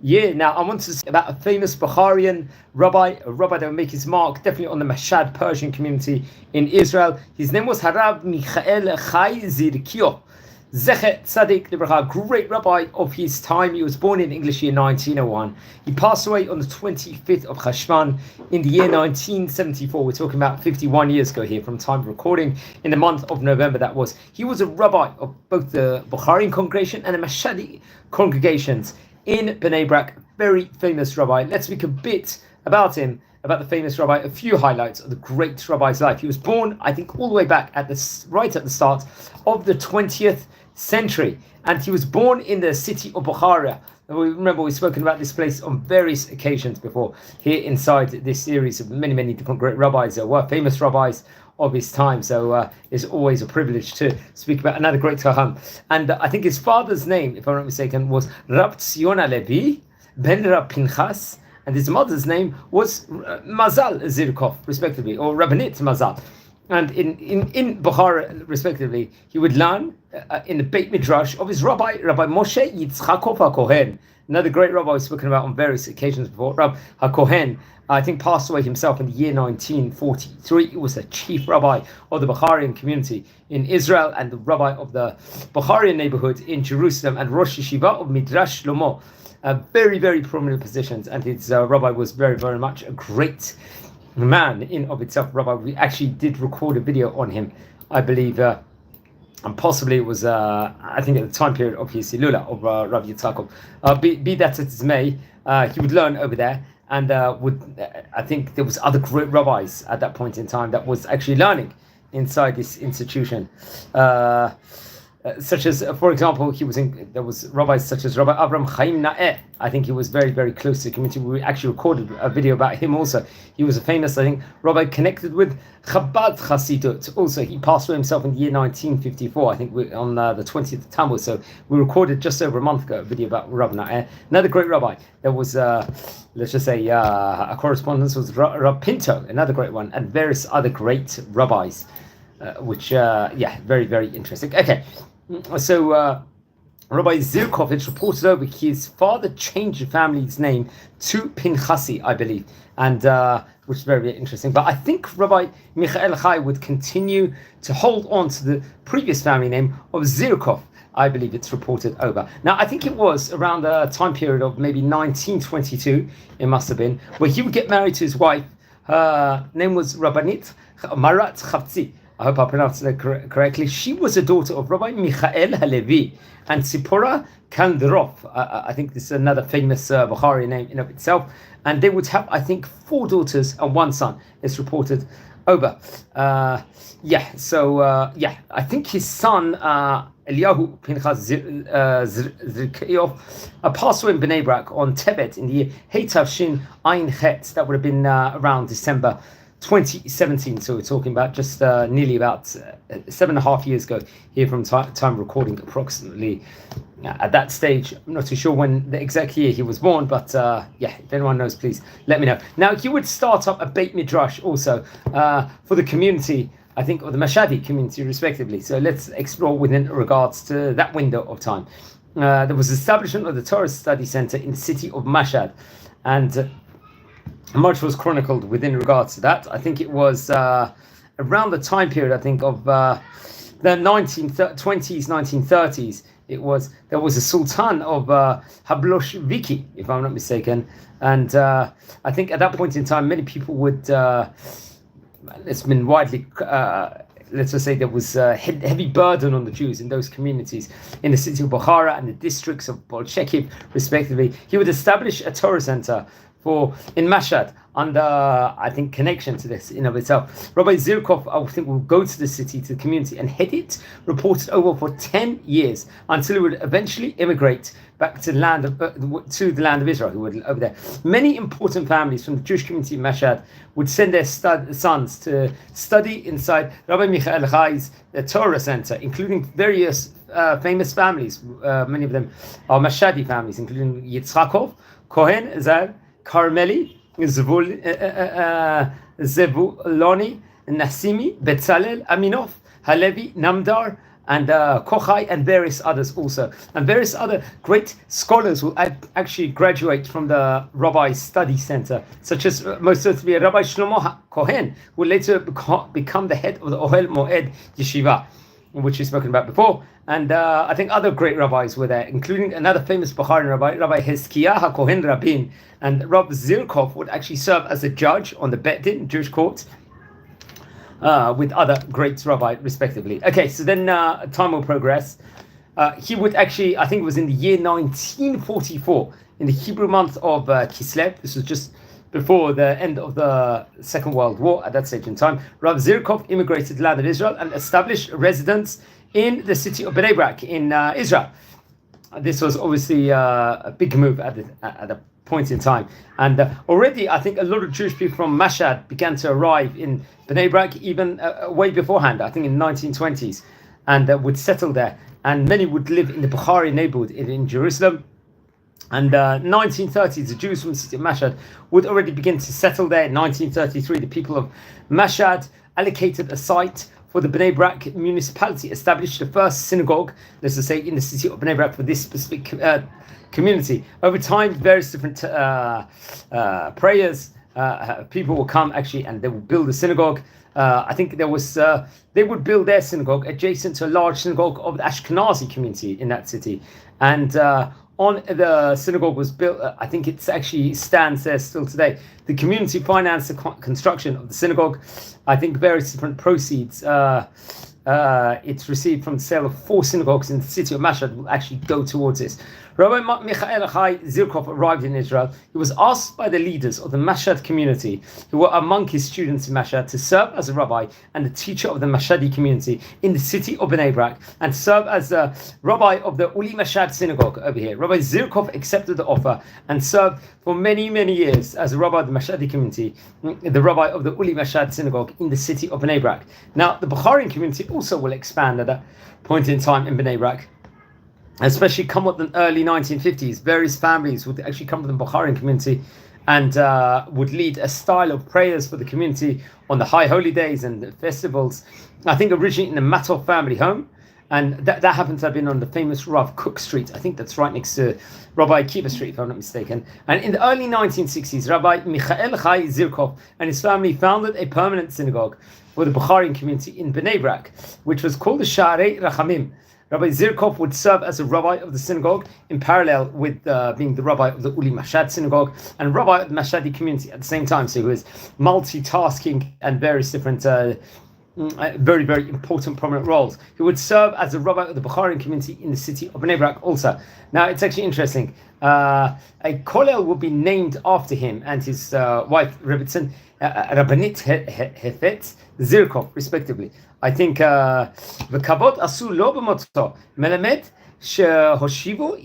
year. Now, I want to say about a famous Bukharian rabbi, a rabbi that would make his mark definitely on the Mashhad Persian community in Israel. His name was Rabbi Michai Hai Zirkhoff. Zecher Tzadik Libracha, great rabbi of his time. He was born in English year 1901. He passed away on the 25th of Cheshvan in the year 1974. We're talking about 51 years ago here from time of recording, in the month of November that was. He was a rabbi of both the Bukharian congregation and the Mashhadi congregations in Bnei Brak. Very famous rabbi. Let's speak a bit about him, about the famous rabbi, a few highlights of the great rabbi's life. He was born, I think, all the way back right at the start of the 20th century, and he was born in the city of Bukhara. Remember, we've spoken about this place on various occasions before here inside this series of many different great rabbis. There were famous rabbis of his time, so it's always a privilege to speak about another great Chacham. And I think his father's name, if I'm not mistaken, was Rab Tzion Levi ben Rab Pinchas, and his mother's name was Mazal Zirkhoff, respectively, or Rabbinit Mazal. And in Bukhara, respectively, he would learn in the Beit Midrash of his Rabbi Moshe Yitzchakov HaKohen, another great rabbi we've spoken about on various occasions before. Rabbi HaKohen, I think, passed away himself in the year 1943. He was a chief rabbi of the Bukharian community in Israel and the rabbi of the Bukharian neighborhood in Jerusalem and Rosh Yeshiva of Midrash Shlomo. Very prominent positions, and his rabbi was very much a great man in of itself. Rabbi, we actually did record a video on him, I believe, and possibly it was I think at the time period of his Hilula of Rabbi Yitzchakov. Be that as it may, he would learn over there, and I think there was other great rabbis at that point in time that was actually learning inside this institution. Such as, for example, there was rabbis such as Rabbi Avram Chaim Naeh. I think he was very close to the community. We actually recorded a video about him also. He was a famous, I think, rabbi connected with Chabad Chassidut. Also, he passed away himself in the year 1954, I think, on the 20th of Tammuz. So we recorded just over a month ago a video about Rabbi Naeh. Another great rabbi. There was, let's just say, a correspondence with Rab Pinto, another great one, and various other great rabbis, which, very interesting. Okay. So Rabbi Zirkhoff, it's reported over his father changed the family's name to Pinchasi, I believe, and which is very interesting. But I think Rabbi Michai Hai would continue to hold on to the previous family name of Zirkhoff. I believe it's reported over. Now, I think it was around the time period of maybe 1922, it must have been, where he would get married to his wife. Her name was Rabbanit Marat Chavtzi. I hope I pronounced that correctly. She was a daughter of Rabbi Michael Halevi and Tzipora Kandrov. I think this is another famous Bukhari name in of itself. And they would have, I think, 4 daughters and 1 son. It's reported over. I think his son, Eliyahu Pinchas Zirkiוף, passed away in Bnei Brak on Tevet in the year Heitav Shin Ein Het. That would have been around December 2017, so we're talking about just nearly about 7.5 years ago here from time recording, approximately. At that stage, I'm not too sure when the exact year he was born, but if anyone knows, please let me know. Now, he would start up a Beit Midrash also for the community, I think, or the Mashhadi community respectively. So let's explore within regards to that window of time. There was establishment of the Torah Study Center in the city of Mashhad, and much was chronicled within regards to that. I think it was around the time period, I think, of the 1920s, 1930s. There was a sultan of Habloshviki, if I'm not mistaken, and I think at that point in time, many people would. It's been widely. Let's just say there was a heavy burden on the Jews in those communities in the city of Bukhara and the districts of Bolshevik, respectively. He would establish a Torah center in Mashhad under, I think, connection to this in of itself. Rabbi Zirkhoff, I think, will go to the city, to the community, and head it, reported over for 10 years until he would eventually immigrate back to the land of Israel, who would over there. Many important families from the Jewish community in Mashhad would send their sons to study inside Rabbi Michai Hai's Torah Center, including various famous families. Many of them are Mashhadi families, including Yitzchakov, Kohen, Zar, Carmeli, Zebuloni, Nassimi, Betzalel, Aminov, Halevi, Namdar, and Kochai, and various others also. And various other great scholars will actually graduate from the Rabbi Study Center, such as most certainly Rabbi Shlomo Cohen, who will later become the head of the Ohel Moed Yeshiva, which we've spoken about before. And I think other great rabbis were there, including another famous Bukharian rabbi, Rabbi Hezkiah HaKohen Rabin. And Rabbi Zirkhoff would actually serve as a judge on the Bet Din, Jewish court, with other great rabbi, respectively. Okay, so then time will progress. He would actually, I think it was in the year 1944, in the Hebrew month of Kislev. This was just before the end of the Second World War at that stage in time. Rabbi Zirkhoff immigrated to land of Israel and established residence in the city of Bnei Brak in Israel. This was obviously a big move at the point in time, and already I think a lot of Jewish people from Mashhad began to arrive in Bnei Brak even way beforehand, I think in the 1920s, and would settle there, and many would live in the Bukhari neighborhood in Jerusalem. And 1930s, the Jews from the city of Mashhad would already begin to settle there. In 1933, the people of Mashhad allocated a site for the Bnei Brak municipality, established the first synagogue, let's just say, in the city of Bnei Brak for this specific community. Over time, various different prayers, people will come actually, and they will build a synagogue. I think there was they would build their synagogue adjacent to a large synagogue of the Ashkenazi community in that city, and on the synagogue was built. I think it's actually stands there still today. The community financed the construction of the synagogue. I think various different proceeds it's received from the sale of 4 synagogues in the city of Mashhad will actually go towards this. Rabbi Michai Hai Zirkhoff arrived in Israel. He was asked by the leaders of the Mashhad community, who were among his students in Mashhad, to serve as a rabbi and a teacher of the Mashhadi community in the city of Bnei Brak, and serve as a rabbi of the Uli Mashhad synagogue over here. Rabbi Zirkhoff accepted the offer and served for many, many years as a rabbi of the Mashhadi community, the rabbi of the Uli Mashhad synagogue in the city of Bnei Brak. Now, the Bukharian community also will expand at that point in time in Bnei Brak. Especially come with the early 1950s, various families would actually come from the Bukharian community and would lead a style of prayers for the community on the high holy days and the festivals. I think originally in the Matov family home, and that happens to have been on the famous Rav Cook Street. I think that's right next to Rabbi Akiva Street, if I'm not mistaken. And in the early 1960s, Rabbi Michai Hai Zirkhoff and his family founded a permanent synagogue for the Bukharian community in Bnei Brak, which was called the Sharei Rachamim. Rabbi Zirkhoff would serve as a rabbi of the synagogue in parallel with being the rabbi of the Uli Mashhad synagogue and rabbi of the Mashhadi community at the same time. So he was multitasking and various different very, very important prominent roles. He would serve as a rabbi of the Bukharian community in the city of Bnei Brak also. Now, it's actually interesting. A kollel will be named after him and his wife, Rebbetzin, Rabbanit Hefetz Zirkhoff, respectively. I think וכבוד עשו לו במותו, מלמד שהושיבו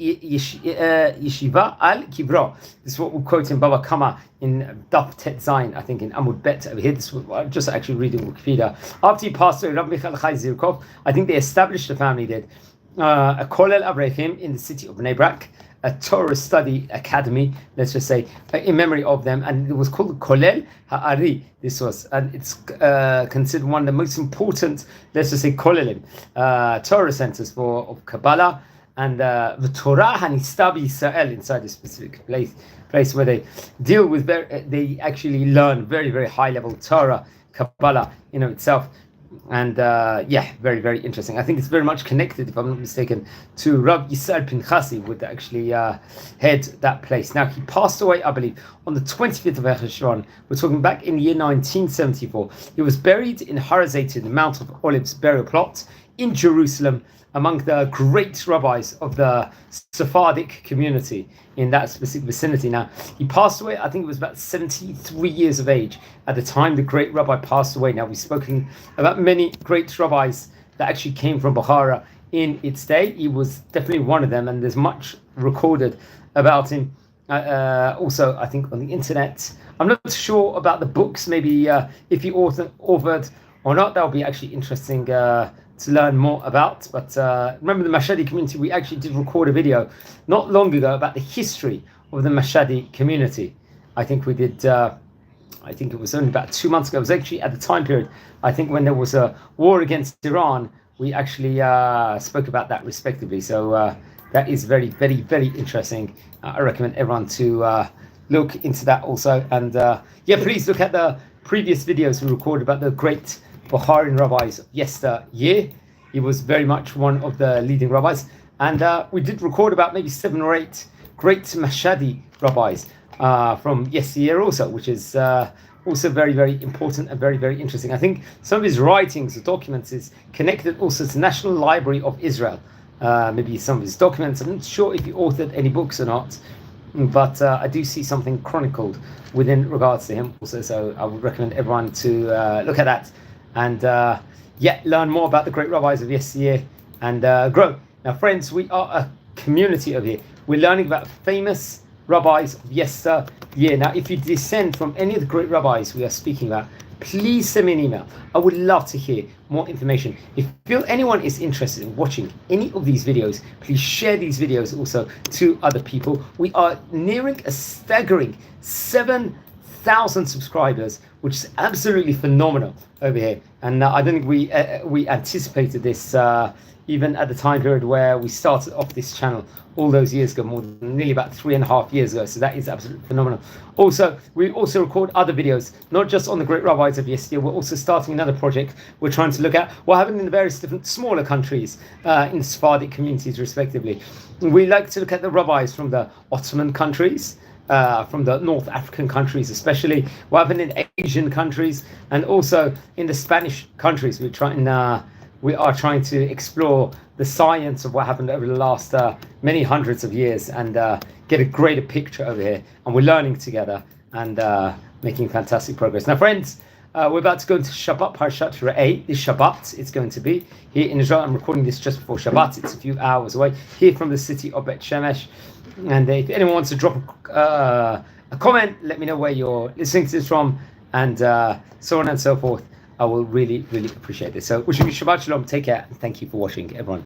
ישיבה על קברו. This is what we're quoting Baba Kama in Daf Tet Zayin, I think in Amud Bet over here. This was I'm just actually reading Wikipedia. After he passed away, Rabbi Michai Hai Zirkhoff, I think they established, the family did, a Kollel Avrahim in the city of Bnei Brak, a Torah study academy, let's just say, in memory of them, and it was called Kollel Ha'ari. This was, and it's considered one of the most important, let's just say, Kollelim, Torah centers of Kabbalah, and the Torah Hanista B'Yisrael inside this specific place where they deal with, they actually learn very, very high level Torah, Kabbalah in of itself. And very, very interesting. I think it's very much connected, if I'm not mistaken, to Rav Yisrael Pinchasi would actually head that place. Now, he passed away, I believe, on the 25th of Heshvan. We're talking back in the year 1974. He was buried in Har HaZeitin, the Mount of Olives burial plot in Jerusalem, among the great rabbis of the Sephardic community in that specific vicinity. Now, he passed away, I think it was about 73 years of age at the time the great rabbi passed away. Now, we've spoken about many great rabbis that actually came from Bukhara in its day. He was definitely one of them, and there's much recorded about him. Also, I think on the internet. I'm not sure about the books, maybe if he authored or not. That would be actually interesting to learn more about. But remember the Mashhadi community, we actually did record a video not long ago about the history of the Mashhadi community. I think we did, I think it was only about 2 months ago. It was actually at the time period, I think, when there was a war against Iran, we actually spoke about that respectively. So that is very, very, very interesting. I recommend everyone to look into that also. And please look at the previous videos we recorded about the great Bokharian rabbis of yesteryear. He was very much one of the leading rabbis. And we did record about maybe 7 or 8 great Mashhadi rabbis from yesteryear also, which is also very, very important and very, very interesting. I think some of his writings or documents is connected also to the National Library of Israel. Maybe some of his documents. I'm not sure if he authored any books or not, but I do see something chronicled within regards to him also. So I would recommend everyone to look at that and learn more about the great rabbis of yesteryear and grow. Now, friends, we are a community over here. We're learning about famous rabbis of yesteryear. Now, if you descend from any of the great rabbis we are speaking about, please send me an email. I would love to hear more information. If you feel anyone is interested in watching any of these videos, please share these videos also to other people. We are nearing a staggering 7,000 subscribers, which is absolutely phenomenal over here. And I don't think we anticipated this even at the time period where we started off this channel all those years ago, nearly about 3.5 years ago. So that is absolutely phenomenal. Also, we also record other videos, not just on the great rabbis of yesteryear. We're also starting another project. We're trying to look at what happened in the various different smaller countries in Sephardic communities, respectively. We like to look at the rabbis from the Ottoman countries, from the North African countries, especially what happened in Asian countries, and also in the Spanish countries. We are trying to explore the science of what happened over the last many hundreds of years and get a greater picture over here. And we're learning together and making fantastic progress. Now, friends, we're about to go into Shabbat, Parshat Re'eh. This Shabbat, it's going to be here in Israel. I'm recording this just before Shabbat. It's a few hours away here from the city of Bet Shemesh. And if anyone wants to drop a comment, let me know where you're listening to this from, and so on and so forth. I will really, really appreciate this. So wishing you Shabbat Shalom. Take care. And thank you for watching, everyone.